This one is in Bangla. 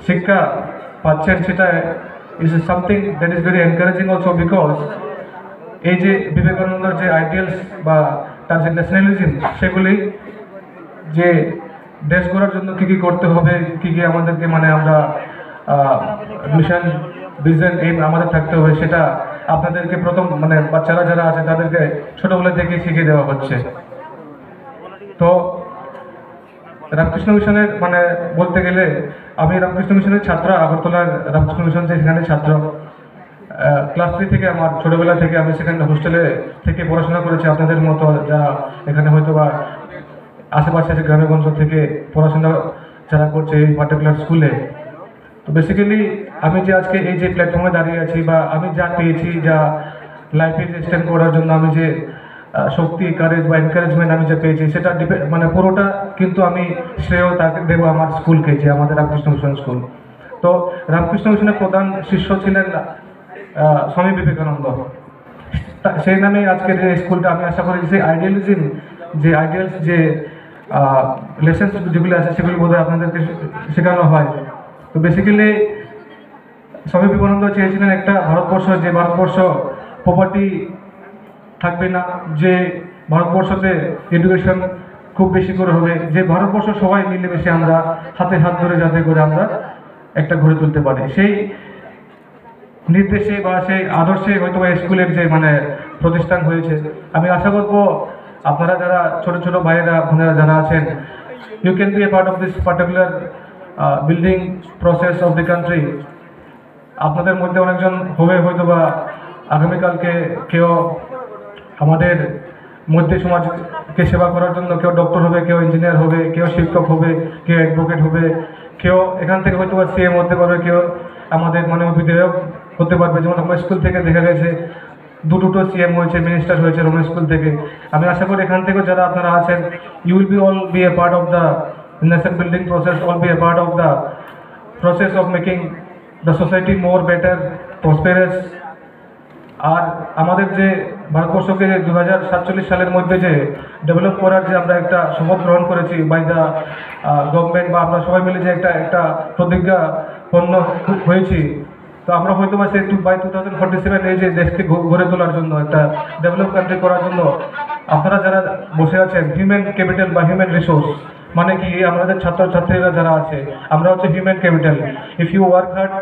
শিক্ষা পাচ্ছেন সেটা is something that is very encouraging also, because এই যে বিবেকানন্দর যে আইডিয়ালস বা তার যে ন্যাশনালিজম, সেগুলি যে দেশ গড়ার জন্য কী কী করতে হবে, কী কী আমাদেরকে মানে আমরা মিশন ভিশন এইম আমাদের থাকতে হবে, সেটা আপনাদেরকে প্রথম মানে বাচ্চারা যারা আছে তাদেরকে ছোটোবেলা থেকে শিখিয়ে দেওয়া হচ্ছে। তো রামকৃষ্ণ মিশনের মানে বলতে গেলে আমি রামকৃষ্ণ মিশনের ছাত্র, আগরতলার রামকৃষ্ণ মিশন যে সেখানে ছাত্র। ক্লাস 3 থেকে আমার ছোটোবেলা থেকে আমি সেখানে হোস্টেলে থেকে পড়াশোনা করেছি, আপনাদের মতো যারা এখানে হয়তো বা আশেপাশে আছে গ্রামেগঞ্জ থেকে পড়াশোনা যারা করছে এই পার্টিকুলার স্কুলে। তো বেসিক্যালি আমি যে আজকে এই যে প্ল্যাটফর্মে দাঁড়িয়ে আছি বা আমি যা পেয়েছি, যা লাইফে যে স্ট্যান্ড করার জন্য আমি যে শক্তি, কারেজ বা এনকারেজমেন্ট আমি যা পেয়েছি, সেটা মানে পুরোটা কিন্তু আমি শ্রেয় তাকে দেবো আমার স্কুলকে, যে আমাদের রামকৃষ্ণ মিশন স্কুল। তো রামকৃষ্ণ মিশনের প্রধান শিষ্য ছিলেন স্বামী বিবেকানন্দ। সেই নামে আজকের যে স্কুলটা, আমি আশা করি যে আইডিয়ালিজম, যে আইডিয়ালস, যে লেসেন্স যেগুলি আছে সেগুলি বোধহয় আপনাদেরকে শেখানো হয়। তো বেসিক্যালি স্বামী বিবেকানন্দ চেয়েছিলেন একটা ভারতবর্ষ, যে ভারতবর্ষ প্রপার্টি থাকবে না, যে ভারতবর্ষতে এডুকেশন খুব বেশি করে হবে, যে ভারতবর্ষ সবাই মিলেমিশে আমরা হাতে হাত ধরে যাতে করে আমরা একটা গড়ে তুলতে পারি। সেই নির্দেশে বা সেই আদর্শে হয়তো স্কুলের যে মানে প্রতিষ্ঠান হয়েছে। আমি আশা করবো আপনারা যারা ছোট ছোট ভাইয়েরা বোনেরা যারা আছেন, you can be a part of this particular building process of the country. আপনাদের মধ্যে অনেকজন হবে হয়তো বা আগামীকালকে কেউ আমাদের মধ্যে সমাজকে সেবা করার জন্য, কেউ ডক্টর হবে, কেউ ইঞ্জিনিয়ার হবে, কেউ শিক্ষক হবে, কেউ অ্যাডভোকেট হবে, কেউ এখান থেকে হয়তো বা সিএম হতে পারবে, কেউ আমাদের মানে বিধায়ক হতে পারবে। যেমন আমার স্কুল থেকে দেখা গেছে দুটো সিএম হয়েছে, মিনিস্টার হয়েছে রমেশ স্কুল থেকে। আমি আশা করি এখান থেকে যারা আপনারা আছেন, you will be all be a part of the nation building process, all be a part of the process of making the society more better, prosperous. আর আমাদের যে ভারতবর্ষকে 2047 সালের মধ্যে যে ডেভেলপ করার যে আমরা একটা শপথ গ্রহণ করেছি বাই দ্য গভর্নমেন্ট, বা আমরা সবাই মিলে যে একটা প্রতিজ্ঞা পণ্য হয়েছি, তো আমরা হয়তো বা সেই বাই 2047 এই যে দেশকে গড়ে তোলার জন্য, একটা ডেভেলপ কান্ট্রি করার জন্য আপনারা যারা বসে আছেন, হিউম্যান ক্যাপিটাল বা হিউম্যান রিসোর্স মানে কি, আমাদের ছাত্রছাত্রীরা যারা আছে আমরা হচ্ছে human capital. If you work hard